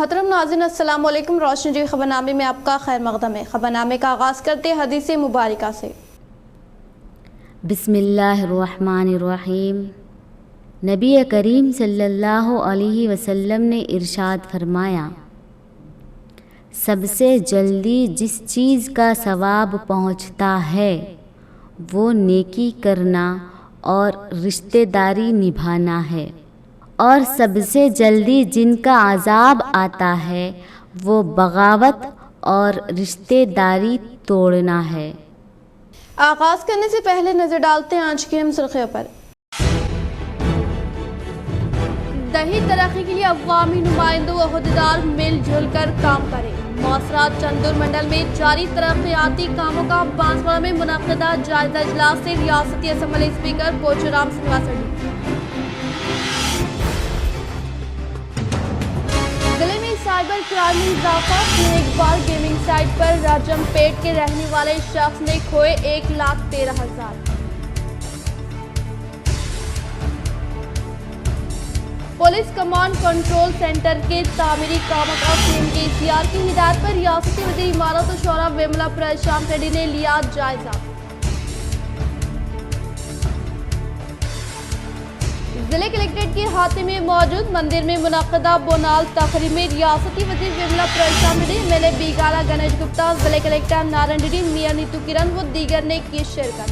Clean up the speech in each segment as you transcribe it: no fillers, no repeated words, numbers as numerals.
मोहतरम नाज़रीन, अस्सलाम वालेकुम। रोशनी जी खबरनामे में आपका खैर मक़दम है। खबरनामे का आगाज़ करते हदीस मुबारका से। बिस्मिल्लाहिर्रहमानिर्रहीम। नबी करीम सल्लल्लाहु अलैहि वसल्लम ने इरशाद फरमाया, सबसे जल्दी जिस चीज़ का सवाब पहुँचता है वो नेकी करना और रिश्तेदारी निभाना है, और सबसे जल्दी जिनका अज़ाब आता है वो बगावत और रिश्तेदारी तोड़ना है। आगाज़ करने से पहले नज़र डालते हैं आज की अहम सुर्खियों पर। दही तरक्की के लिए अवामी नुमाइंदों व अहदेदार मिलजुल कर काम करें। मौसरात चंदूर मंडल में जारी तरक्याती कामों का बांसवाड़ा में मुनक़दा जायजा इजलास से रियासती असम्बली स्पीकर पोचूराम श्रीनिवास रेड्डी। जिले में साइबर क्राइम में इजाफा। एक बार गेमिंग साइट पर राजमपेट के रहने वाले शख्स ने खोए 1,13,000। पुलिस कमांड कंट्रोल सेंटर के तामीरी कामों का सीएम केसीआर की हिदायत पर रियासती वज़ीर इमारत और शौरा विमला प्रशांत रेड्डी ने लिया जायजा। जिले कलेक्ट्रेट के अहाते में मौजूद मंदिर में मुनक़दा बोनाल तकरीब में रियासती वज़ीर विमला प्रशांत रेड्डी, एमएलए बीगाला गणेश गुप्ता, जिले कलेक्टर नारायण रेड्डी, मियां नीतू किरण व दीगर ने की शिरकत।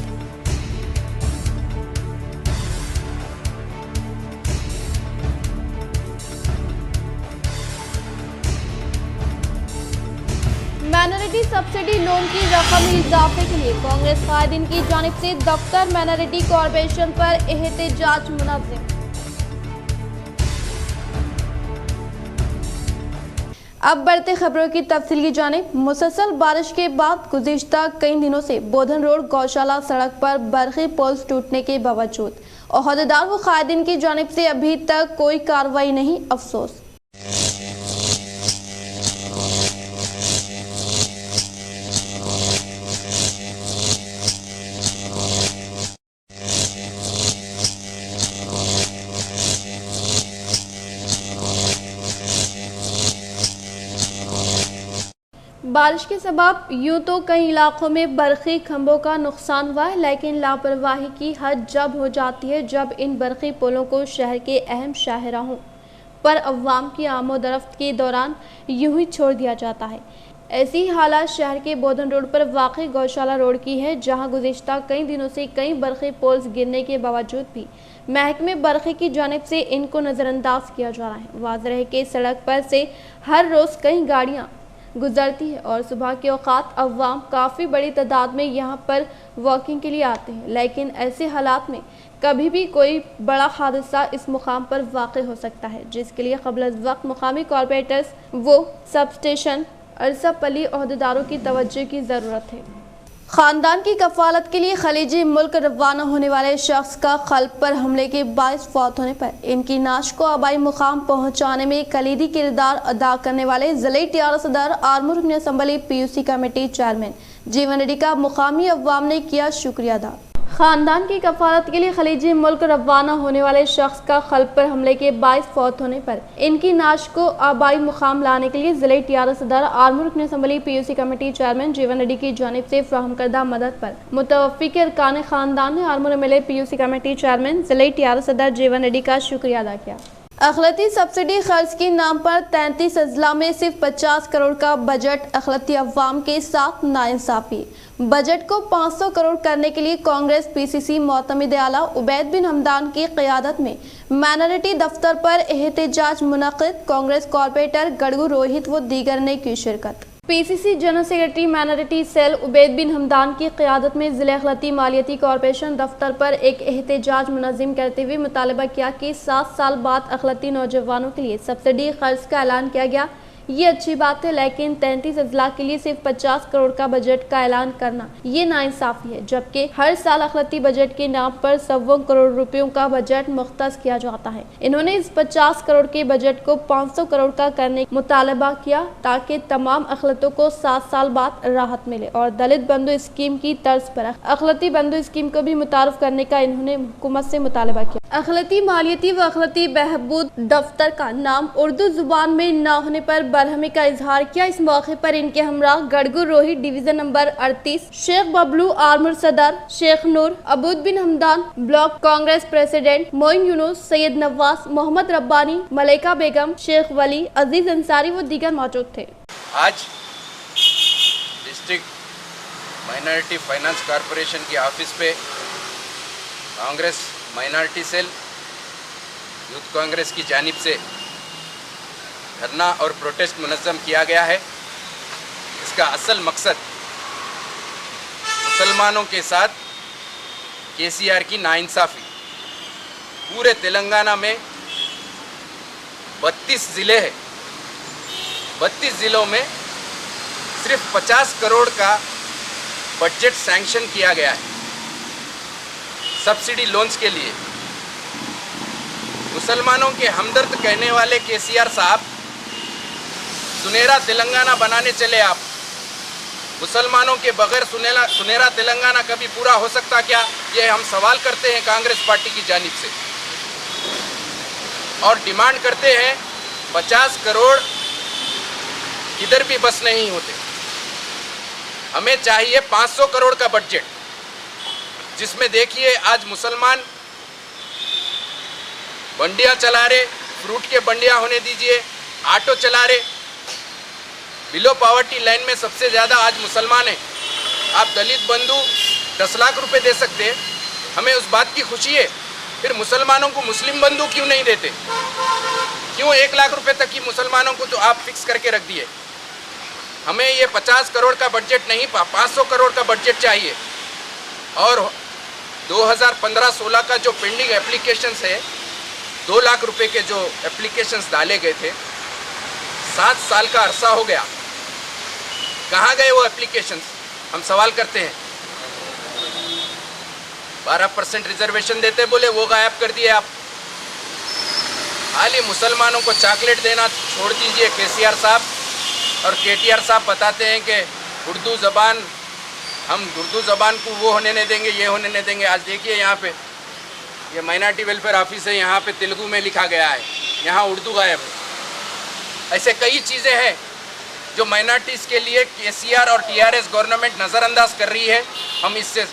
माइनॉरिटी सब्सिडी लोन की रकम में इजाफे के लिए कांग्रेस कायदीन की जानिब से दफ्तर माइनॉरिटी कॉरपोरेशन पर एहतजाज मुनज़्ज़म। अब बढ़ते खबरों की तफसील की जानिब। मुसलसल बारिश के बाद गुज़िश्ता कई दिनों से बोधन रोड गौशाला सड़क पर बरक़ी पोल्स टूटने के बावजूद अहदेदार व कायदीन की जानिब से अभी तक कोई कार्रवाई नहीं। अफसोस। बारिश के सबब यूं तो कई इलाकों में बरक़ी खंभों का नुकसान हुआ है, लेकिन लापरवाही की हद जब हो जाती है जब इन बरक़ी पुलों को शहर के अहम शाहराहों पर अवाम की आमोदरफ्त के दौरान यूं ही छोड़ दिया जाता है। ऐसी हालात शहर के बोधन रोड पर वाक़ई गौशाला रोड की है, जहां गुज़िश्ता कई दिनों से कई बरक़ी पोल्स गिरने के बावजूद भी महकमे बरक़ी की जानिब से इनको नज़रअंदाज किया जा रहा है। वाज़ेह है कि सड़क पर से हर रोज़ कई गाड़ियाँ गुजरती है और सुबह के औक़ात अवाम काफ़ी बड़ी तादाद में यहाँ पर वॉकिंग के लिए आते हैं, लेकिन ऐसे हालात में कभी भी कोई बड़ा हादसा इस मुकाम पर वाक़ हो सकता है, जिसके लिए क़ब्ल वक्त मुकामी कॉरपोरेटर्स वो सब स्टेशन अरसापली अहदेदारों की तवज्जो की ज़रूरत है। ख़ानदान की कफ़ालत के लिए खलीजी मुल्क रवाना होने वाले शख्स का क़ल्ब पर हमले के बाइस फौत होने पर इनकी नाश को आबाई मुकाम पहुँचाने में कलीदी किरदार अदा करने वाले ज़िले टीआर सदर आर्मूर रुकन असम्बली पीयूसी कमेटी चेयरमैन जीवन रेड्डी का मुकामी अवाम ने किया शुक्रिया अदा। ख़ानदान की कफ़ालत के लिए खलीजी मुल्क रवाना होने वाले शख्स का क़ल्ब पर हमले के बाइस फौत होने पर इनकी नाश को आबाई मुकाम लाने के लिए ज़िले टीआर सदर आर्मूर रुकन असम्बली पीयूसी कमेटी चेयरमैन जीवन रेड्डी की जानिब से फ़राहम करदा मदद पर मुतवफ़्फ़ी के अरकान ख़ानदान ने Armoor MLA PUC committee chairman ज़िले टीआर सदर जीवन रेड्डी का शुक्रिया अदा किया। अखिलती सब्सिडी खर्च के नाम पर 33 अजला में सिर्फ 50 करोड़ का बजट, अखिलती अवाम के साथ नाइंसाफ़ी। बजट को 500 करोड़ करने के लिए कांग्रेस पीसीसी मोतमिद आला उबैद बिन हमदान की क़यादत में माइनॉरिटी दफ्तर पर एहतजाज मुनक़िद। कांग्रेस कॉरपोरेटर गड़गू रोहित व दीगर ने की शिरकत। PCC general secretary minority cell Ubaid bin Hamdan की क़यादत में ज़िला अखिलती मालियती कॉरपोरेशन दफ्तर पर एक एहतजाज मुनज़्ज़म करते हुए मुतालबा किया कि 7 साल बाद अखिलती नौजवानों के लिए सब्सिडी खर्च का ऐलान किया गया। ये अच्छी बात है, लेकिन 33 अजला के लिए सिर्फ 50 करोड़ का बजट का ऐलान करना ये नाइंसाफ़ी है, जबकि हर साल अखिलती बजट के नाम पर सवों करोड़ रुपयों का बजट मुख्तस किया जाता है। इन्होंने इस 50 करोड़ के बजट को 500 करोड़ का करने का मुतालबा किया ताकि तमाम अखिलतों को 7 साल बाद राहत मिले और दलित बंधु स्कीम की तर्ज पर अखिलती बंधु स्कीम को भी मुतारफ करने का इन्होंने हुकूमत से मुतालबा किया। अखिलती मालियती व अखिलती बहबूद दफ्तर का नाम उर्दू जुबान में न होने पर बरहमी का इजहार किया। इस मौके पर इनके हमराह गड़गू रोही डिवीजन नंबर 38 शेख बबलू आर्मर सदर, शेख नूर, अबूद बिन हमदान, ब्लॉक कांग्रेस प्रेसिडेंट मोइन यूनुस, सैयद नवाज, मोहम्मद रब्बानी, मलाइका बेगम, शेख वली, अजीज अंसारी व दीगर मौजूद थे। आज डिस्ट्रिक्ट माइनॉरिटी फाइनेंस कॉरपोरेशन के ऑफिस पे Congress minority cell youth Congress की जानिब से धरना और प्रोटेस्ट मुनज़्ज़म किया गया है। इसका असल मकसद मुसलमानों के साथ केसीआर की नाइंसाफ़ी। पूरे तेलंगाना में 32 ज़िले हैं, 32 ज़िलों में सिर्फ 50 करोड़ का बजट सैंक्शन किया गया है सब्सिडी लोन्स के लिए। मुसलमानों के हमदर्द कहने वाले केसीआर साहब सुनहरा तेलंगाना बनाने चले आप। मुसलमानों के बगैर सुनहरा तेलंगाना कभी पूरा हो सकता क्या, ये हम सवाल करते हैं कांग्रेस पार्टी की जानिब से और डिमांड करते हैं 50 करोड़ किधर भी बस नहीं होते। हमें चाहिए 500 करोड़ का बजट, जिसमें देखिए आज मुसलमान बंडियां चला रहे, फ्रूट के बंडियां होने दीजिए, ऑटो चला रहे, बिलो पॉवर्टी लाइन में सबसे ज़्यादा आज मुसलमान हैं। आप दलित बंधु 10 लाख रुपए दे सकते हैं, हमें उस बात की खुशी है। फिर मुसलमानों को मुस्लिम बंधु क्यों नहीं देते? क्यों 1 लाख रुपए तक की मुसलमानों को तो आप फिक्स करके रख दिए? हमें ये 50 करोड़ का बजट नहीं, 500 करोड़ का बजट चाहिए। और 2015-16 का जो पेंडिंग एप्लीकेशंस है, 2 लाख रुपए के जो एप्लीकेशंस डाले गए थे, 7 साल का अरसा हो गया, कहाँ गए वो एप्लीकेशंस? हम सवाल करते हैं। 12% रिजर्वेशन देते बोले, वो गायब कर दिए आप। खाली मुसलमानों को चॉकलेट देना छोड़ दीजिए केसीआर साहब। और केटीआर साहब बताते हैं कि उर्दू ज़बान, हम उर्दू ज़बान को वो होने नहीं देंगे, ये होने नहीं देंगे। आज देखिए यहाँ पे ये माइनॉरिटी वेलफेयर ऑफिस है, यहाँ पे तेलुगु में लिखा गया है, यहाँ उर्दू गायब है। ऐसे कई चीज़ें हैं जो माइनॉरिटीज़ के लिए केसीआर और टीआरएस गवर्नमेंट नज़रअंदाज कर रही है। हम इससे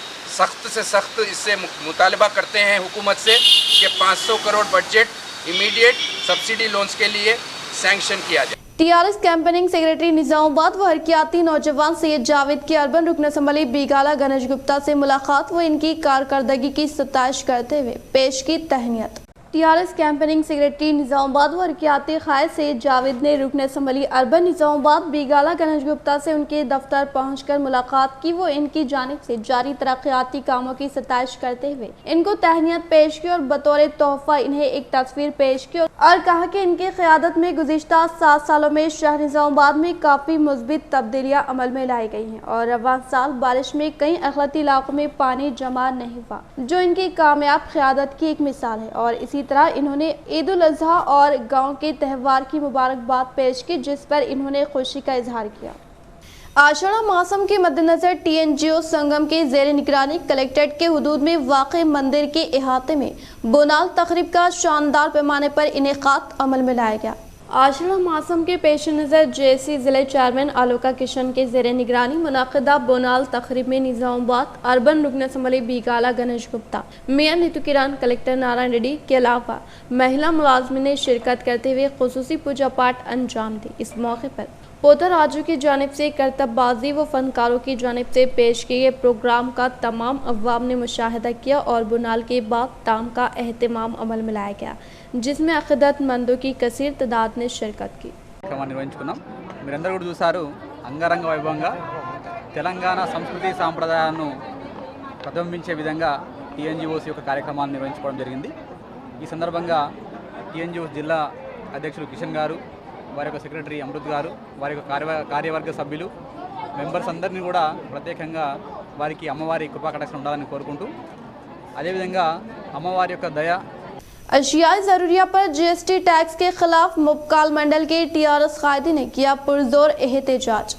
सख्त इससे मुतालबा करते हैं हुकूमत से कि 500 crore budget immediate subsidy loans के लिए सैंक्शन किया जाए। टीआरएस कैंपेनिंग सेक्रेटरी निजामाबाद व हरकियाती नौजवान सैयद जावेद की अर्बन रुकन असम्बली बीगाला गणेश गुप्ता से मुलाकात व इनकी कारकर्दगी की सताइश करते हुए पेश की तहनीत। टीआरएस कैंपेनिंग सेक्रेटरी निजामाबाद व हरकियाती क़ायद सैयद जावेद ने रुकन असम्बली अर्बन निजामाबाद बीगाला गणेश गुप्ता से उनके दफ्तर पहुंचकर मुलाकात की। वो इनकी जानिब से जारी तरक्याती कामों की सताइश करते हुए इनको तहनीत पेश की और बतौर तोहफा इन्हें एक तस्वीर पेश की और कहा कि इनकी क़यादत में गुज़िश्ता 7 सालों में शहर निजामाबाद में काफ़ी मुस्बित तब्दीलियाँ अमल में लाई गई हैं और रवां साल बारिश में कई अखलती इलाकों में पानी जमा नहीं हुआ, जो इनकी कामयाब क़यादत की एक मिसाल है। और इसी तरह इन्होंने ईद उल अज़हा और गांव के त्यौहार की मुबारकबाद पेश की, जिस पर इन्होंने खुशी का इजहार किया। आषाढ़ा मौसम के मद्देनजर टीएनजीओ संगम के ज़ेर निगरानी कलेक्ट्रेट के हुदूद में वाक़ मंदिर के अहाते में बोनाल तकरीब का शानदार पैमाने पर इनेकाद अमल में लाया गया। आषाढ़ा मौसम के पेश नज़र जेसी ज़िले चेयरमैन आलोका किशन के ज़ेर निगरानी मुनाक़िदा बोनाल तकरीब में निज़ामाबाद अर्बन रुकन असम्बली बीगाला गणेश गुप्ता, मेयर नीतू किरण, कलेक्टर नारायण रेड्डी के अलावा महिला मुलाजमिन ने शिरकत करते हुए खुसूसी पूजा पाठ अंजाम दी। इस मौके पर पोता राजू की जानिब से करतबबाजी व फनकारों की जानिब से पेश किए गए प्रोग्राम का तमाम अवाम ने मुशाहिदा किया और बुनाल के बाद ताम का एहतमाम अमल में लाया गया, जिसमें अक़ीदतमंदों की कसीर तादाद ने शिरकत की। నిర్వహించుకున్నాం। మీరందరూ కూడా చూసారు, అంగరంగ వైభవంగా తెలంగాణ సంస్కృతి సాంప్రదాయాలను ప్రతిబింబించే విధంగా టీఎన్జిఓస్ యొక్క కార్యక్రమాన్ని నిర్వహించుకోవడం జరిగింది। ఈ సందర్భంగా టీఎన్జిఓస్ జిల్లా అధ్యక్షులు కిషన్ గారు, వారి యొక్క సెక్రటరీ అమృత్ గారు, వారి యొక్క కార్యవర్గ సభ్యులు, మెంబర్స్ అందరినీ కూడా ప్రత్యేకంగా వారికి అమ్మవారి కృపాకటాక్షం ఉండాలని కోరుకుంటూ, అదేవిధంగా అమ్మవారి యొక్క దయ अशियाई ज़रूरिया पर जीएसटी टैक्स के खिलाफ मुबकाल मंडल के टीआरएस कायदी ने किया पुरजोर एहतजाज।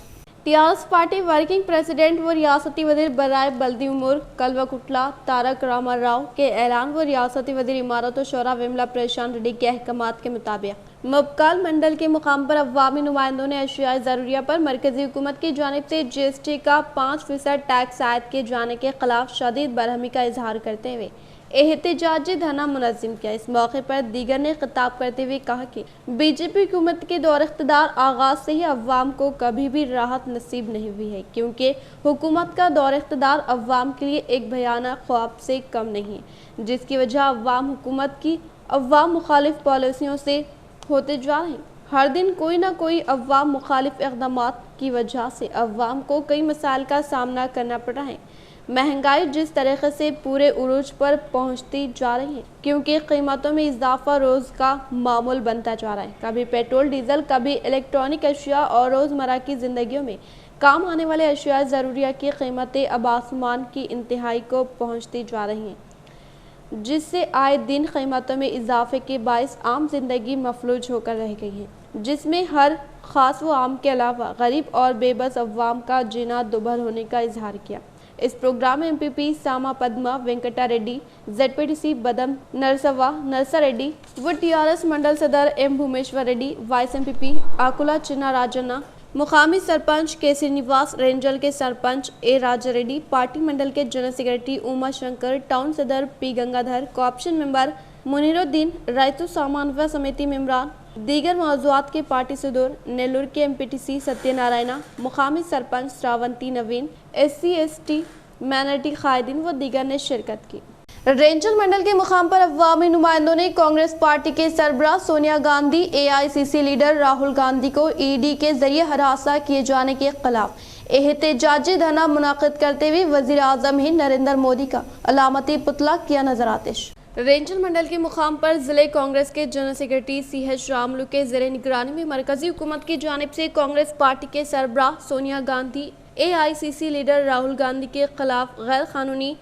टीआरएस पार्टी वर्किंग प्रेसिडेंट व रियासती वजीर बराए बल्दी उमूर कलवकुटला तारक रामाराव के ऐलान व रियासती वजीर इमारत और शोरा विमला प्रशांत रेड्डी के अहकामात के मुताबिक मुबकाल मंडल के मुकाम पर अवामी नुमाइंदों ने अशियाई ज़रूरिया पर मरकजी हुकूमत की जानिब से GST का 5% टैक्स आयद किए जाने के खिलाफ शदीद बरहमी का इजहार करते हुए एहतजाजी धरना मुनज़्ज़म किया। इस मौके पर दीगर ने खिताब करते हुए कहा कि बीजेपी हुकूमत के दौर इख्तिदार आगाज़ से ही अवाम को कभी भी राहत नसीब नहीं हुई है, क्योंकि हुकूमत का दौर इख्तिदार अवाम के लिए एक भयानक ख्वाब से कम नहीं है, जिसकी वजह अवाम हुकूमत की अवाम मुखालिफ पॉलिसियों से होते जा रहे हैं। हर दिन कोई ना कोई अवाम मुखालिफ इक़दामात की वजह से अवाम को कई मसाइल का सामना करना पड़ रहा है। महंगाई जिस तरीके से पूरे उरूज पर पहुंचती जा रही है, क्योंकि कीमतों में इजाफा रोज़ का मामूल बनता जा रहा है। कभी पेट्रोल डीजल, कभी इलेक्ट्रॉनिक अशिया और रोज़मर्रा की ज़िंदगियों में काम आने वाले अशिया ज़रूरिया की कीमतें अब आसमान की इंतहाई को पहुंचती जा रही हैं, जिससे आए दिन कीमतों में इजाफे के बायस आम जिंदगी मफलूज होकर रह गई है, जिसमें हर ख़ास व आम के अलावा गरीब और बेबस अवाम का जीना दुभर होने का इजहार किया। इस प्रोग्राम में MPP सामा पद्मा वेंकटा रेड्डी, ZPTC बदम नरसा रेड्डी व TRS मंडल सदर M Bhumeshwar Reddy, vice MPP Akula Chinna Rajanna, मुकामी सरपंच के श्रीनिवास, रेंजल के सरपंच A राजा रेड्डी, पार्टी मंडल के general secretary Uma Shankar, town सदर P Gangadhar, cooption member Muneeruddin, रैतु सामान्य समिति मेंबरान, दीगर मौजूद के पार्टी सदर नेल्लूर के MPTC सत्यनारायणा, मुकामी सरपंच श्रावंती नवीन, SC/ST माइनॉरिटी कायदीन व दीगर ने शिरकत की। रेंजल मंडल के मुकाम पर अवामी नुमाइंदों ने कांग्रेस पार्टी के सरबराह सोनिया गांधी, AICC लीडर राहुल गांधी को ED के जरिए हरासा किए जाने के खिलाफ एहतजाजी धरना मुनाकिद करते हुए वजीर आजम हिंद नरेंद्र मोदी का अलामती पुतला किया नजर आतिश। रेंजल मंडल के मुकाम पर जिले कांग्रेस के जनरल सेक्रेटरी CH रामलू के ज़ेरे निगरानी में मरकजी हुकूमत की जानिब से कांग्रेस पार्टी के सरबराह सोनिया गांधी, AICC लीडर राहुल गांधी के खिलाफ गैर कानूनी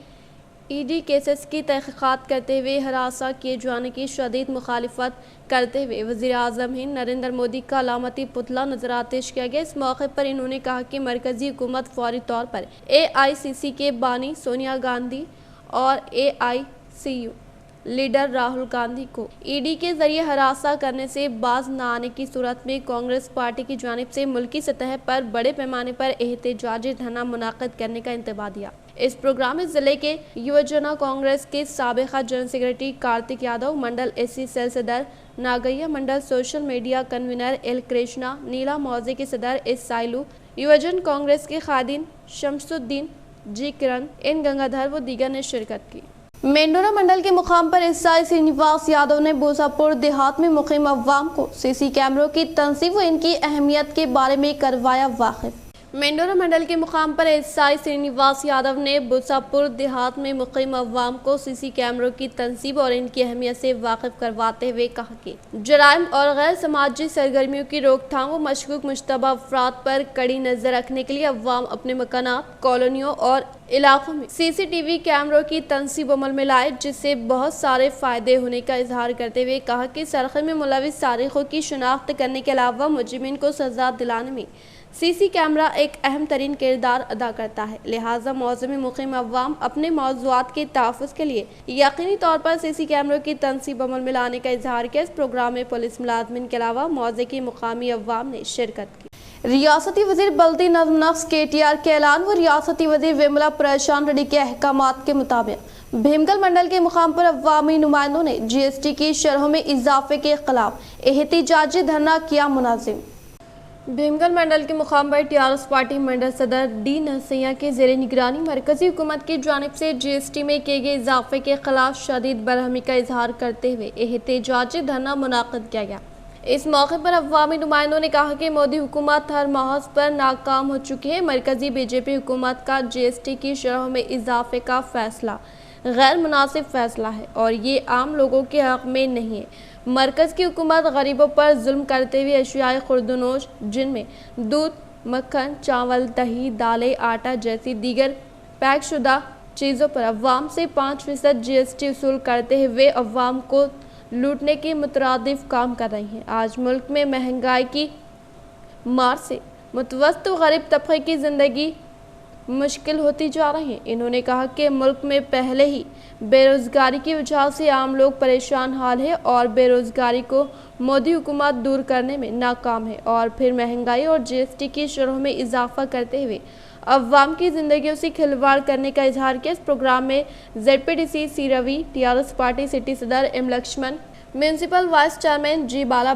ED केसेस की तहकीकात करते हुए हरासा किए जाने की शदीद मुखालिफत करते हुए वज़ीर आज़म हिंद नरेंद्र मोदी का अलामती पुतला नजर आतिश किया गया। इस मौके पर इन्होंने कहा कि मरकजी हुकूमत फौरी तौर पर AICC के बानी सोनिया गांधी और AICU लीडर राहुल गांधी को ED के जरिए हरासा करने से बाज न आने की सूरत में कांग्रेस पार्टी की जानिब से मुल्की सतह पर बड़े पैमाने पर एहतजाजी धरना मुनाकिद करने का इंतबाह दिया। इस प्रोग्राम में जिले के युवजना कांग्रेस के साबिका general secretary Kartik Yadav, mandal SC cell सदर Nagaiah, mandal social media convener L Krishna, नीला मौजे के सदर S साइलू, युवजन कांग्रेस के खादिन शमसुद्दीन G किरण, N गंगाधर व दीगर ने शिरकत की। मेंढोरा मंडल के मुकाम पर SI श्रीनिवास यादव ने बोसापुर देहात में मुकीम अवाम को CC कैमरों की तंसीब व इनकी अहमियत के बारे में करवाया वाकिफ। मेंढोरा मंडल के मुकाम पर SI श्रीनिवास यादव ने बोसापुर देहात में मुकीम अवाम को CC कैमरों की तंसीब और इनकी अहमियत से वाकिफ करवाते हुए कहा कि जराइम और गैर समाजी सरगर्मियों की रोकथाम व मशकूक मुश्तबा अफराद पर कड़ी नजर रखने के लिए अवाम अपने मकानात, कॉलोनियों और इलाकों में CCTV कैमरों की तंसीब अमल में लाए, जिससे बहुत सारे फायदे होने का इजहार करते हुए कहा कि सरखे में मुलविस सारिकों की शिनाख्त करने के अलावा मुजरिमीन को सजा दिलाने में CC कैमरा एक अहम तरीन किरदार अदा करता है। लिहाजा मौज़े में मुकीम अवाम अपने मौज़ूआत के तहफ़्फ़ुज़ के लिए यकीनी तौर पर CC कैमरों की तंसीब अमल में लाने का इजहार किया। इस प्रोग्राम में पुलिस मुलाज़मिन के अलावा मौज़े की मुकामी अवाम ने शिरकत की। रियासती वजीर बल्दी नज़्म नक्श KTR के ऐलान व रियासती वजीर विमला प्रशांत रेड्डी के अहकामात के मुताबिक भीमगल मंडल के मुकाम पर अवामी नुमाइंदों ने GST की शरहों में इजाफे के खिलाफ एहतजाजी धरना किया मुनाजिम। भीमगल मंडल के मुकाम पर TRS पार्टी मंडल सदर D नरसैया के ज़ेरे निगरानी मरकजी हुकूमत की जानिब से GST में किए गए इजाफे के खिलाफ शदीद बरहमी का इजहार करते हुए एहतजाजी धरना मुनाकिद किया गया। इस मौके पर अवामी नुमाइंदों ने कहा कि मोदी हुकूमत हर महज पर नाकाम हो चुकी है। मरकजी BJP हुकूमत का GST की शरहों में इजाफे का फैसला गैर मुनासिब फैसला है और ये आम लोगों के हक में नहीं है। मरकज़ की हुकूमत गरीबों पर जुल्म करते हुए अशियाई खुर्दनोश जिनमें दूध, मक्खन, चावल, दही, दालें, आटा जैसी दीगर पैक शुदा चीज़ों पर अवाम से 5% GST वसूल करते हुए अवाम को लूटने के मुतरादिफ काम कर रही हैं। आज मुल्क में महंगाई की मार से मुतवस्सित गरीब तबके की ज़िंदगी मुश्किल होती जा रही है। इन्होंने कहा कि मुल्क में पहले ही बेरोज़गारी की वजह से आम लोग परेशान हाल है और बेरोज़गारी को मोदी हुकूमत दूर करने में नाकाम है और फिर महंगाई और जीएसटी की शरहों में इजाफा करते हुए अवाम की ज़िंदगियों से खिलवाड़ करने का इजहार किया। इस प्रोग्राम में ZPDC C Ravi, TRS party city सदर M Laxman, municipal vice chairman G Bala,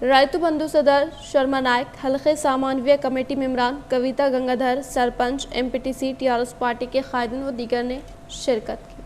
Rythu Bandhu सदर शर्मा नायक, हल्के सामानवीय कमेटी मेम्बरान Kavita Gangadhar, sarpanch MPTC TRS party के कायदीन व दीगर ने शिरकत की।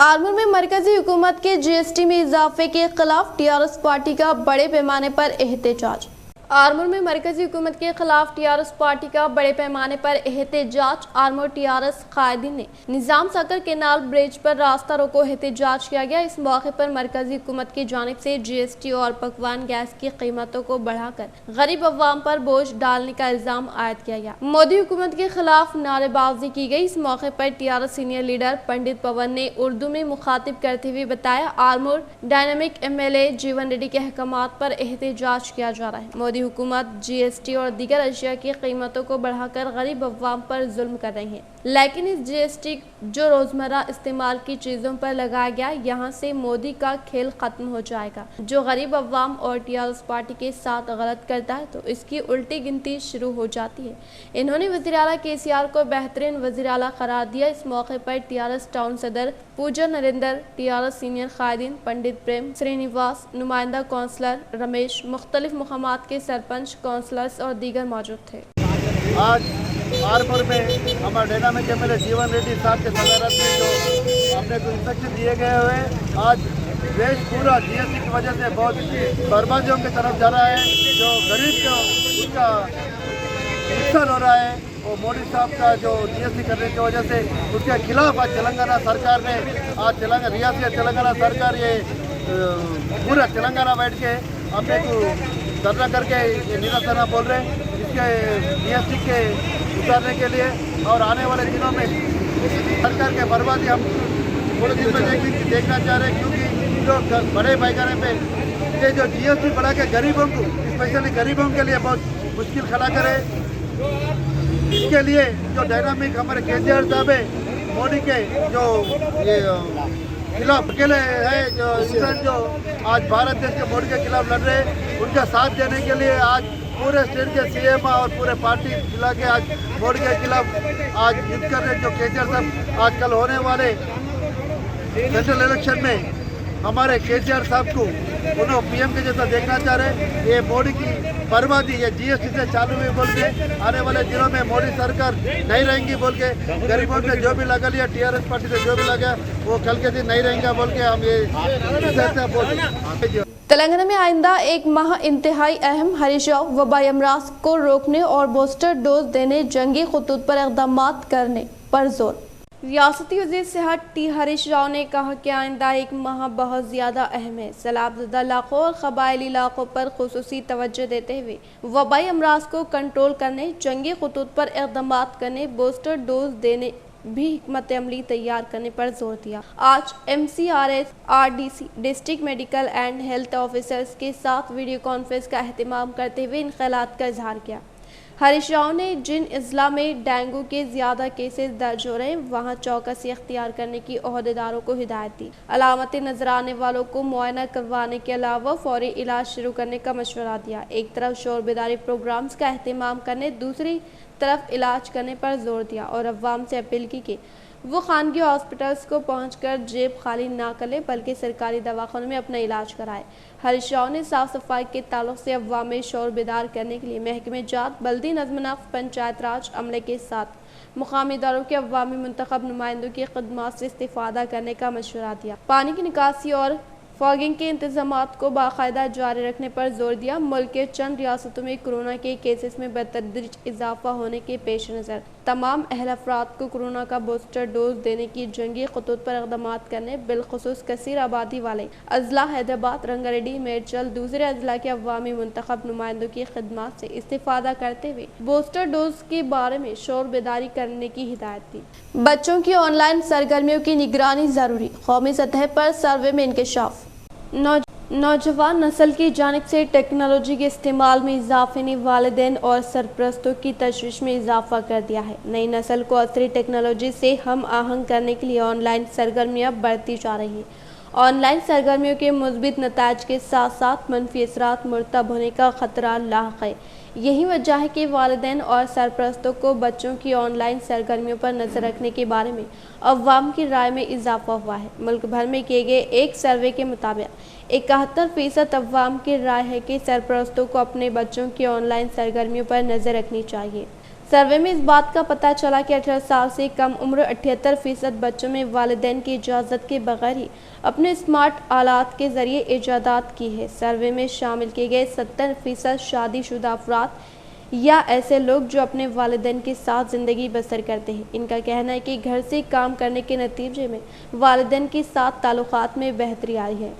आरमूर में मरकजी हुकूमत के GST में इजाफे के खिलाफ टीआरएस पार्टी का बड़े पैमाने पर एहतजाज। आरमूर में मरकजी हुकूमत के खिलाफ टीआरएस पार्टी का बड़े पैमाने पर एहतजाज। आरमूर टीआरएस कायदीन ने निजाम साकर केनाल ब्रिज पर रास्ता रोको एहतजाज किया गया। इस मौके पर मरकजी हुकूमत की जानिब से GST और पकवान गैस की कीमतों को बढ़ाकर गरीब अवाम पर बोझ डालने का इल्जाम आयद किया गया। मोदी हुकूमत के खिलाफ नारेबाजी की गई। इस मौके पर टीआरएस सीनियर लीडर पंडित पवन ने उर्दू में मुखातिब करते हुए बताया, आरमूर डायनामिक MLA जीवन रेड्डी के अहकामात पर एहतजाज किया जा रहा है। मोदी हुकूमत GST और दीगर अशिया की कीमतों को बढ़ाकर गरीब अवाम पर जुल्म कर रही है, लेकिन इस GST जो रोजमर्रा इस्तेमाल की चीजों पर लगाया गया, यहाँ से मोदी का खेल खत्म हो जाएगा। जो गरीब अवाम और टीआरएस पार्टी के साथ गलत करता है तो इसकी उल्टी गिनती शुरू हो जाती है। इन्होंने वज़ीर आला KCR को बेहतरीन वज़ीर आला करार दिया। इस मौके पर टीआरएस टाउन सदर पूजा नरेंद्र, टीआरएस सीनियर कायदीन पंडित प्रेम श्रीनिवास, नुमाइंदा काउंसलर रमेश, मुख्तलिफ मुकामात के सरपंच, काउंसलर्स और दीगर मौजूद थे। आज आरमूर में हमारे डायनामिक MLA जीवन रेड्डी साहब के सदारत में जो हमने कुछ इंस्ट्रक्शन दिए गए हुए, आज देश पूरा GST की वजह से बहुत बर्बादियों की तरफ जा रहा है। जो गरीब को उसका नुकसान हो रहा है, और मोदी साहब का जो GST करने की वजह से उसके खिलाफ आज तेलंगाना सरकार ने, आज रियासत तेलंगाना सरकार ये पूरा तेलंगाना बैठ के अपने को धरना करके ये निरसना बोल रहे हैं इसके GST के उतारने के लिए। और आने वाले दिनों में सरकार के बर्बादी हम थोड़े दिन में देखना चाह रहे हैं, क्योंकि जो बड़े पैमाने पे ये जो GST बढ़ा के गरीबों को, स्पेशली गरीबों के लिए बहुत मुश्किल खड़ा करे। इसके लिए जो डायनामिक हमारे KCR साहब है, मोदी के जो ये खिलाफ अकेले है, जो इंसान जो आज भारत देश के मोदी के खिलाफ लड़ रहे हैं, उनका साथ देने के लिए आज पूरे स्टेट के CM और पूरे पार्टी मिला के आज मोदी के खिलाफ आज युद्ध कर रहे। जो KCR साहब आज कल होने वाले सेंट्रल इलेक्शन में हमारे KCR साहब को उन्होंने PM के जैसा देखना चाह रहे। ये मोदी की बर्बादी ये GST से चालू हुई बोल के, आने वाले दिनों में मोदी सरकार नहीं रहेंगी बोल के, गरीबों ने जो भी लगा लिया, TRS पार्टी से जो भी लगा वो कल के दिन नहीं रहेंगे बोल के हम ये बोल। तेलंगाना में आइंदा एक माह इंतहाई अहम हरीश राव वबाई अमराज को रोकने और बूस्टर डोज देने जंगी खतूत पर इक़दाम करने पर जोर। रियासती वज़ीर सेहत T हरीश राव ने कहा कि आइंदा एक माह बहुत ज़्यादा अहम है। सैलाबज़दा इलाकों और क़बायली इलाकों पर खुसूसी तवज्जो देते हुए वबाई अमराज को कंट्रोल करने, जंगी खतूत पर इक़दाम करने, बूस्टर डोज देने भी हिकमत अमली तैयार करने पर जोर दिया। आज MCRS RDC district medical and health officers के साथ वीडियो कॉन्फ्रेंस का अहतमाम करते हुए इन ख्यालात का इजहार किया। हरीश राव ने जिन अजला में डेंगू के ज़्यादा केसेस दर्ज हो रहे हैं वहाँ चौकसी अख्तियार करने की ओहदेदारों को हिदायत दी। अलामतें नजर आने वालों को मुआयना करवाने के अलावा फौरी इलाज शुरू करने का मशवरा दिया। एक तरफ शोर बेदारी प्रोग्राम्स का अहतमाम करने, दूसरी तरफ इलाज करने पर जोर दिया और अवाम से अपील की कि वो खानगी हॉस्पिटल्स को पहुंचकर जेब खाली ना करे बल्कि सरकारी दवाखानों में अपना इलाज कराए। हरीश राव ने साफ सफाई के ताल्लुक से अवाम में शोर बेदार करने के लिए महकमे जात, बल्दी नज़्म-ओ-नक्श, पंचायत राज अमले के साथ मुकामी इदारों के अवामी मुंतखब नुमाइंदों की खदमात से इस्तिफादा करने का मशवरा दिया। पानी की निकासी और फॉगिंग के इंतजामात को बाकायदा जारी रखने पर जोर दिया। मुल्क के चंद रियासतों में कोरोना के केसेस में बतदरीज इजाफा होने के पेश नज़र तमाम अहल अफराद को कोरोना का बूस्टर डोज देने की जंगी खतूत पर इक़दाम करने, बिलखुसूस कसीर आबादी वाले अजला हैदराबाद, रंगारेड्डी, मेरचल, दूसरे अजला के अवामी मुंतखब नुमाइंदों की खदमात से इस्तिफादा करते हुए बूस्टर डोज के बारे में शोर बेदारी करने की हिदायत दी। बच्चों की ऑनलाइन सरगर्मियों की निगरानी जरूरी, कौमी सतह पर सर्वे में इंकशाफ। नौजवान नस्ल की जानिब से टेक्नोलॉजी के इस्तेमाल में इजाफे ने वालिदैन और सरपरस्तों की तशवीश में इजाफा कर दिया है। नई नस्ल को असरी टेक्नोलॉजी से हम आहंग करने के लिए ऑनलाइन सरगर्मियाँ बढ़ती जा रही हैं। ऑनलाइन सरगर्मियों के मुस्बित नताज के साथ साथ मनफी असरात मुरतब होने का खतरा लाक है। यही वजह है कि वालिदैन और सरपरस्तों को बच्चों की ऑनलाइन सरगर्मियों पर नज़र रखने के बारे में अवाम की राय में इजाफा हुआ है। मुल्क भर में किए गए एक सर्वे के मुताबिक 71% अवाम की राय है कि सरपरस्तों को अपने बच्चों की ऑनलाइन सरगर्मियों पर नज़र रखनी चाहिए। सर्वे में इस बात का पता चला कि 18 साल से कम उम्र 78% बच्चों में वालिदैन की इजाज़त के बगैर ही अपने स्मार्ट आलात के ज़रिए इजादात की है। सर्वे में शामिल किए गए 70% शादीशुदा अफराद या ऐसे लोग जो अपने वालिदैन के साथ ज़िंदगी बसर करते हैं। इनका कहना है कि घर से काम करने के नतीजे में वालिदैन के साथ ताल्लुकात में बेहतरी आई है।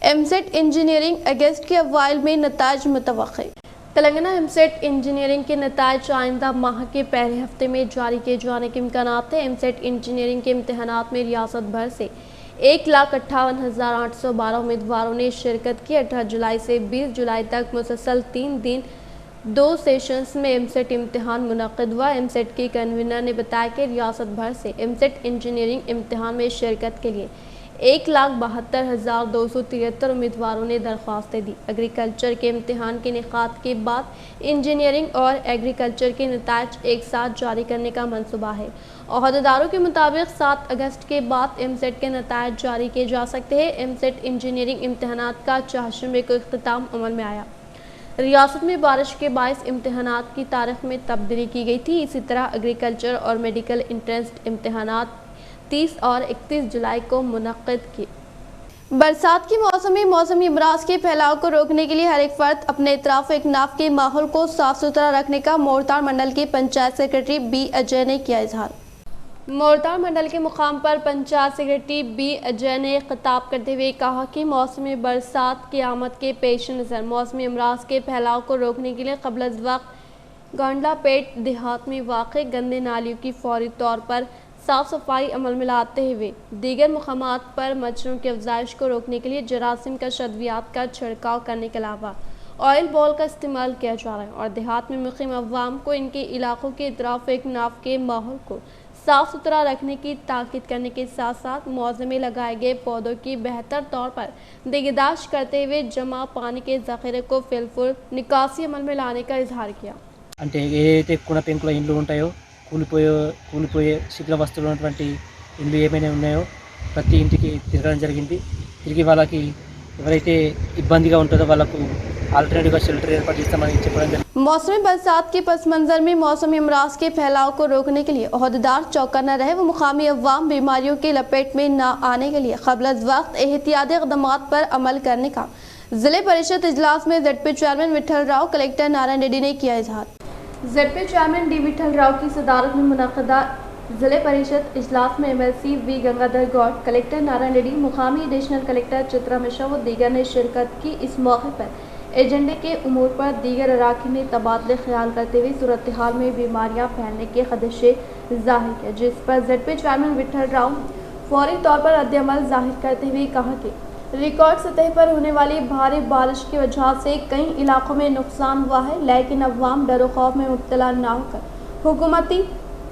एमसेट इंजीनियरिंग अगस्त के अवाइल में नताज मुतवक्किल। तेलंगाना एमसेट इंजीनियरिंग के नताज आइंदा माह के पहले हफ्ते में जारी किए जाने के इम्कानात हैं। एमसेट इंजीनियरिंग के इम्तहानात में रियासत भर से 1,58,812 उम्मीदवारों ने शिरकत की। 18 जुलाई से 20 जुलाई तक मुसलसल 3 दिन 2 सेशंस में एमसेट इम्तिहान मुनक़िद हुआ। एमसेट की कन्वीनर ने बताया कि रियासत भर से एमसेट इंजीनियरिंग इम्तिहान में शिरकत के लिए 1,72,273 उम्मीदवारों ने दरख्वास्तें दी। एग्रीकल्चर के इम्तिहान के इनेकाद के बाद इंजीनियरिंग और एग्रीकल्चर के नताज एक साथ जारी करने का मंसूबा है। ओहदेदारों के मुताबिक 7 अगस्त के बाद एमसेट के नताज जारी किए जा सकते हैं। एमसेट इंजीनियरिंग इम्तिहानात का चहारशंबे को इख्तिताम अमल में आया। रियासत में बारिश के बायस इम्तिहानात की तारीख में तब्दीली की गई थी। इसी तरह एग्रीकल्चर और मेडिकल एंट्रेंस इम्तिहानात 30 और 31 जुलाई को मुनक़्क़िद की। बरसात के मौसम में मौसमी अमराज के फैलाव को रोकने के लिए हर एक फर्द अपने इतराफ एक नाफ के माहौल को साफ सुथरा रखने का मोरताड़ मंडल के पंचायत सेक्रेटरी बी अजय ने किया इजहार। मोरताड़ मंडल के मुकाम पर पंचायत सेक्रेटरी बी अजय ने खिताब करते हुए कहा कि मौसमी बरसात की आमद के पेश नज़र मौसमी अमराज के फैलाव को रोकने के लिए क़ब्ल अज़ वक्त गांडलापेट देहात में वाक़ गंदे नालियों की फौरी तौर पर साफ़ सफाई अमल में लाते हुए दीगर मकामात पर मच्छरों की अफजाइश को रोकने के लिए जरासीम का शद्वियात का छिड़काव करने के अलावा ऑयल बॉल का इस्तेमाल किया जा रहा है और देहात में मुक़ीम अवाम को इनके इलाकों के इतराफ एक नाफ के माहौल को साफ़ सुथरा रखने की ताकीद करने के साथ साथ मौज़े में लगाए गए पौधों की बेहतर तौर पर निगहदाश्त करते हुए जमा पानी के ज़ख़ीरे को फिलफुल निकासी अमल में लाने का इजहार किया। అంటే ఏదైతే కుణ పెంకుల ఇండ్లు ఉంటాయో కూలిపోయే శిథిల వస్తువులు ఉన్నటువంటి ఇండ్లు ఏమైనా ఉన్నాయో ప్రతి ఇంటికి తిరగడం జరిగింది। తిరిగి వాళ్ళకి ఎవరైతే ఇబ్బందిగా ఉంటుందో వాళ్ళకు ఆల్టర్నేటివ్గా షెల్టర్ ఏర్పాటు చేస్తామని చెప్పడం జరిగింది। मौसमी बरसात के पस मंज़र में मौसमी अमराज के फैलाव को रोकने के लिए ओहदेदार चौकन्ना रहे व मुकामी अवाम बीमारियों की लपेट में न आने के लिए क़ब्ल अज़ वक्त एहतियाती इक़दामात पर अमल करने का ज़िले परिषद इजलास में ZP chairman Vithal Rao collector Narayana Reddy ने किया इजहार। ZP chairman D Vithal Rao की सदारत में मुनक़्क़िदा ज़िले परिषद इजलास में MLC V Gangadhar Goud, collector Narayana Reddy, मुकामी एडिशनल कलेक्टर चित्रा मिश्रा व दीगर ने शिरकत की। इस मौके पर एजेंडे के उमूर पर दीगर अराकीन ने तबादले ख्याल करते हुए सूरत हाल में बीमारियां फैलने के खदशे जाहिर किए, जिस पर ZP चेयरमैन विठल राव फौरी तौर पर रद्द-ए-अमल जाहिर करते हुए कहा कि रिकॉर्ड सतह पर होने वाली भारी बारिश की वजह से कई इलाकों में नुकसान हुआ है, लेकिन अवाम डर खौफ में मुब्तला न होकर हुकूमती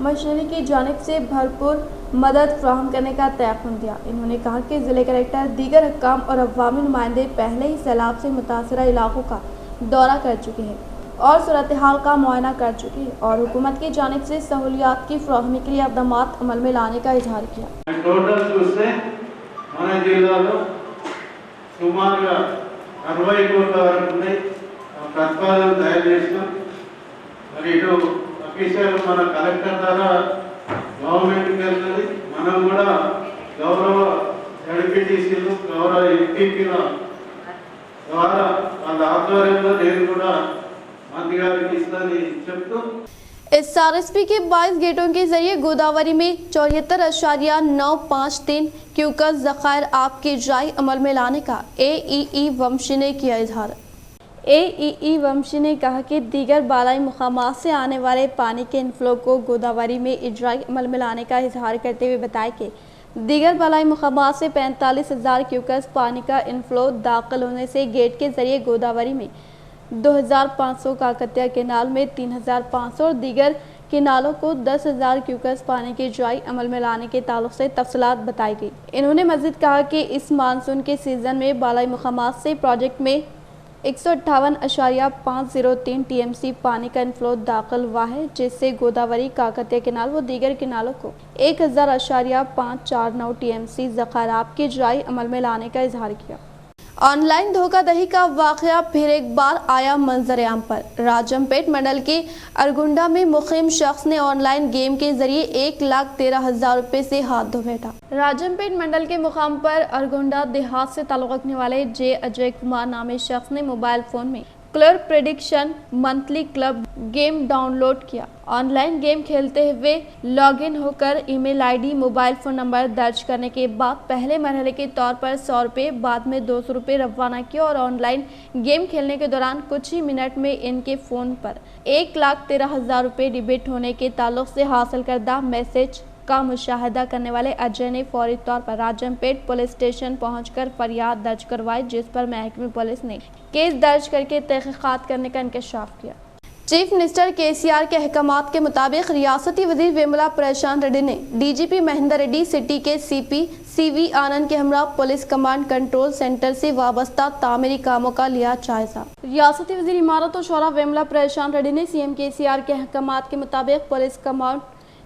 मशीनरी की जानिब से भरपूर मदद फराहम करने का तयक़ुन दिया। इन्होंने कहा कि ज़िले कलेक्टर दीगर हक्काम और अवामी नुमाइंदे पहले ही सैलाब से मुतासरा इलाकों का दौरा कर चुके हैं और सूरत हाल का मुआयना कर चुके हैं और हुकूमत की जानिब से सहूलियात की फराहमी के लिए इक़दामात अमल में लाने का इजहार किया। సుమారుగా 60 కోట్ల వరకు ఉన్నాయి ప్రతిపాదన తయారు చేసినాం। మరి ఇటు అఫీషియల్ మన కలెక్టర్ ద్వారా గవర్నమెంట్కి వెళ్తుంది, మనం కూడా గౌరవ జడ్పీటీసీలు గౌరవ ఎంపీపీల ద్వారా వాళ్ళ ఆధ్వర్యంలో నేను కూడా మంత్రి గారికి ఇస్తానని చెప్తూ इस RSP के 22 गेटों के जरिए गोदावरी में 74.953 क्यूकस ज़खायर आप की जाई अमल में लाने का AEE वंशी ने किया इजहार। AEE वंशी ने कहा कि दीगर बालाई मुकामात से आने वाले पानी के इनफ्लो को गोदावरी में इजराई अमल में लाने का इजहार करते हुए बताया कि दीगर बलाई मुकामात से 45,000 क्यूकस पानी का इनफ्लो दाखिल होने से गेट के जरिए गोदावरी में 2,500, काकतिया केनाल में 3,500 और दीगर केनालों को 10,000 क्यूकस पानी की ड्राई अमल में लाने के ताल्लुक से तफसीलात बताई गई। इन्होंने मज़ीद कहा कि इस मानसून के सीज़न में बालाई मुकामात से प्रोजेक्ट में 158.503 TMC पानी का इनफ्लो दाखिल हुआ है, जिससे गोदावरी, काकतिया केनाल व दीगर केनालों को 1000.549 TMC ज़ख़ारात की ड्राई अमल में लाने का इजहार किया। ऑनलाइन धोखाधड़ी का वाक़या फिर एक बार आया मंजर-ए-आम पर। राजमपेट मंडल के अरगुंडा में मुक़ीम शख्स ने ऑनलाइन गेम के जरिए 1,13,000 रुपये से हाथ धो बैठा। राजमपेट मंडल के मुकाम पर अरगुंडा देहात से ताल्लुक़ रखने वाले जे अजय कुमार नामी शख्स ने मोबाइल फ़ोन में colour prediction monthly club game download किया। ऑनलाइन गेम खेलते हुए लॉगिन होकर email ID, mobile phone number दर्ज करने के बाद पहले मरहले के तौर पर 100 रुपये, बाद में 200 रुपये रवाना किया और ऑनलाइन गेम खेलने के दौरान कुछ ही मिनट में इनके फ़ोन पर 1,13,000 रुपये डिबिट होने के ताल्लुक से हासिल करदा मैसेज का मुशाहिदा करने वाले अजय ने फौरी तौर पर राजमपेट पुलिस स्टेशन पहुंचकर फरियाद दर्ज करवाई, जिस पर महकमे पुलिस ने केस दर्ज करके तहकीकात करने का इंकशाफ किया। चीफ मिनिस्टर KCR के अहकामात के मुताबिक रियासती वज़ीर वेमुला प्रशांत रेड्डी ने DGP महेंद्र रेड्डी, सिटी के CP CV आनंद के हमरा पुलिस कमांड कंट्रोल सेंटर से वाबस्ता तामीरी कामों का लिया जायजा। रियासती वज़ीर इमारत और शोरा वेमुला प्रशांत रेड्डी ने CM KCR के अहकामात के मुताबिक पुलिस कमांड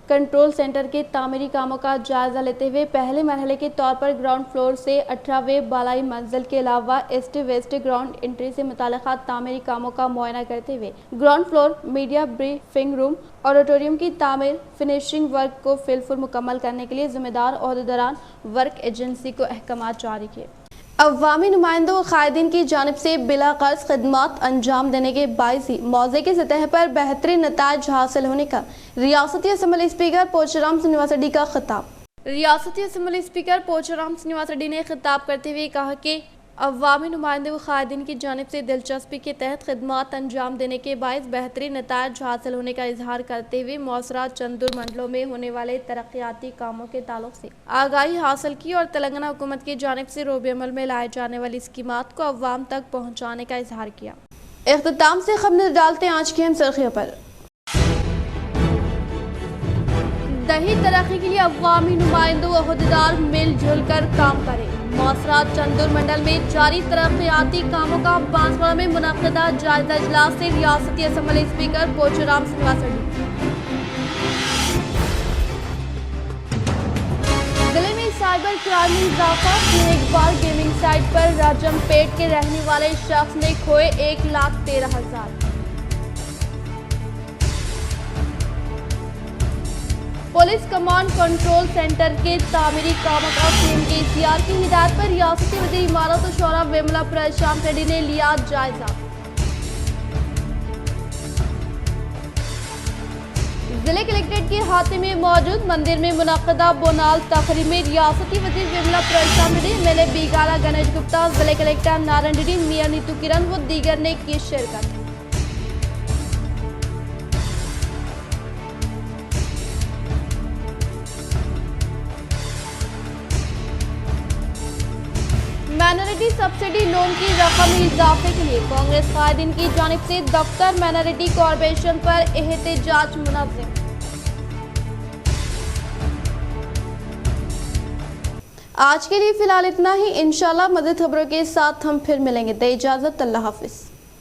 कंट्रोल सेंटर के तामीरी कामों का जायजा लेते हुए पहले मरहले के तौर पर ग्राउंड फ्लोर से 18वें बालाई मंजिल के अलावा ईस्ट वेस्ट ग्राउंड एंट्री से मुताल्लिक़ा तामीरी कामों का मुआयना करते हुए ground floor, media briefing room, auditorium की तामीर, फिनिशिंग वर्क को फिलफुल मुकम्मल करने के लिए जिम्मेदार ओहदेदारान वर्क एजेंसी को अहकामात जारी किए। अवामी नुमाइंदों और कायदीन की जानिब से बिला कर्ज खदमात अंजाम देने के बायस ही मौजे की सतह पर बेहतरीन नताइज हासिल होने का रियासती असम्बली स्पीकर पोचाराम श्रीनिवास रेड्डी का खिताब। रियासती असम्बली स्पीकर पोचाराम श्रीनिवास रेड्डी ने खिताब करते हुए कहा कि अवामी नुमाइंदों व कायदीन की जानिब से दिलचस्पी के तहत खदमात अंजाम देने के बायस बेहतरीन नताइज हासिल होने का इजहार करते हुए मौसरा चंदुर मंडलों में होने वाले तरक्याती कामों के ताल्लुक से आगाही हासिल की और तेलंगाना हुकूमत की जानिब से रोबे अमल में लाए जाने वाली स्कीमात को अवाम तक पहुँचाने का इजहार किया। इख्तिताम से खबर डालते हैं आज की अहम सुर्खियों पर। दही तरक्की के लिए अवामी नुमाइंदों व अहदेदार मिलजुल कर काम करें। मौसरा चंदुर मंडल में जारी तरक्याती कामों का बांसवाड़ा में मुनक्किदा जायजा इजलास से रियासती असम्बली स्पीकर पोचाराम श्रीनिवास रेड्डी। जिले में साइबर क्राइम में इजाफा, फिर एक बार गेमिंग साइट पर राजमपेट के रहने वाले शख्स ने खोए 1,13,000। पुलिस कमांड कंट्रोल सेंटर के तामीरी कामों का CM KCR की हिदायत पर रियासती वज़ीर इमारत और शोरा वेमुला प्रशांत रेड्डी ने लिया जायजा। जिले कलेक्ट्रेट के अहाते में मौजूद मंदिर में मुनक्किदा बोनाल तकरीब में रियासती वज़ीर वेमुला प्रशांत रेड्डी, MLA बीगाला गणेश गुप्ता, जिले कलेक्टर नारायण रेड्डी, मियां नीतू किरण व दीगर ने की शिरकत। माइनॉरिटी सब्सिडी लोन की रकम में इजाफे के लिए कांग्रेस कायदीन की जानिब से दफ्तर माइनॉरिटी कॉर्पोरेशन पर एहतजाज मुनज़्ज़म। आज के लिए फिलहाल इतना ही। इंशाल्लाह मज़ीद खबरों के साथ हम फिर मिलेंगे। दे इजाज़त, अल्लाह हाफिज़।